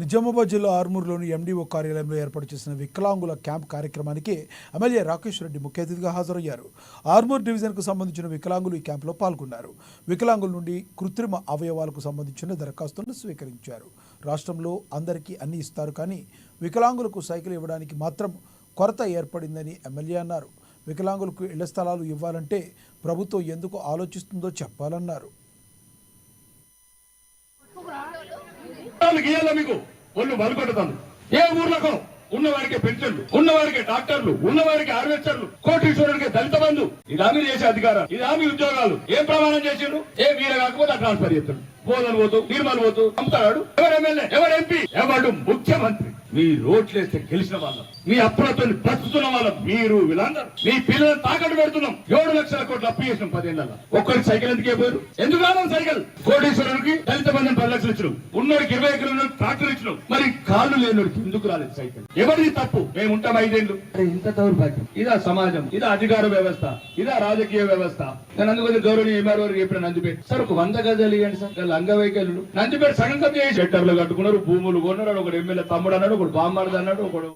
నిజామాబాద్ జిల్లా ఆర్మూర్లోని ఎండీఓ కార్యాలయంలో ఏర్పాటు చేసిన వికలాంగుల క్యాంప్ కార్యక్రమానికి ఎమ్మెల్యే రాకేష్ రెడ్డి ముఖ్య అతిథిగా హాజరయ్యారు. ఆర్మూర్ డివిజన్కు సంబంధించిన వికలాంగులు ఈ క్యాంపులో పాల్గొన్నారు. వికలాంగుల నుండి కృత్రిమ అవయవాలకు సంబంధించిన దరఖాస్తులను స్వీకరించారు. రాష్ట్రంలో అందరికీ అన్ని ఇస్తారు, కానీ వికలాంగులకు సైకిల్ ఇవ్వడానికి మాత్రం కొరత ఏర్పడిందని ఎమ్మెల్యే అన్నారు. వికలాంగులకు ఇళ్ల స్థలాలు ఇవ్వాలంటే ప్రభుత్వం ఎందుకు ఆలోచిస్తుందో చెప్పాలన్నారు. మీకు ఒళ్ళు బలుకొడతాను. ఏ ఊర్లకు ఉన్నవారికి పెన్షన్లు, ఉన్నవారికి డాక్టర్లు, ఉన్నవారికి హార్వెస్టర్లు, కోటీశ్వరుడికి దళిత బంధు, ఇది హామీ చేసే అధికారం, ఇది హామీ ఉద్యోగాలు. ఏం ప్రమాణం చేసిండు? ఏ వీర కాకపోతే ట్రాన్స్ఫర్ చేస్తాడు, బోధన పోతూ నిర్మల్ పోతూ అమ్ముతాడు. ఎవరు ఎమ్మెల్యే, ఎవరు ఎంపీ, ఎవరు ముఖ్యమంత్రి? మీ రోడ్లేస్తే గెలిచిన వాళ్ళం, మీ అప్పులతో బ్రతుకుతున్న వాళ్ళం మీరు. వీళ్ళందరూ మీ పిల్లలను తాకట్టు పెడుతున్నాం. 7 లక్షల కోట్లు అప్పు చేసినాం 10 ఏళ్ళ. ఒక్కరికి సైకిల్ ఎందుకు పోయారు? ఎందుకు రావడం సైకిల్? కోటీశ్వరుడికి దళిత బంధం 10 లక్షలు ఇచ్చినాం, ఉన్నోడికి 20 ఎకరాల ట్రాక్టర్ ఇచ్చినాం. మరి కాళ్ళు లేనోడికి ఎందుకు రాలేదు సైకిల్? ఎవరిది తప్పు? మేము ఉంటాం 5 ఏళ్ళు. ఇంత దౌర్భాగ్యం. ఇదా సమాజం? ఇదా అధికార వ్యవస్థ? ఇదా రాజకీయ వ్యవస్థ? నేను అందుకని గౌరవనీయ ఎంఆర్ఓ చెప్పిన నందిపేట సార్ ఒక 100 గజాలు ఇవ్వండి సార్. అంగవైకల్యులు నందిపేట సగం కబ్జా చేసి షట్టర్లు కట్టుకున్నారు, భూములు కొన్నారు. ఒకడు ఎమ్మెల్యే తమ్ముడు అన్నాడు, ఒకడు బామ్మార్ది అన్నాడు, ఒకడు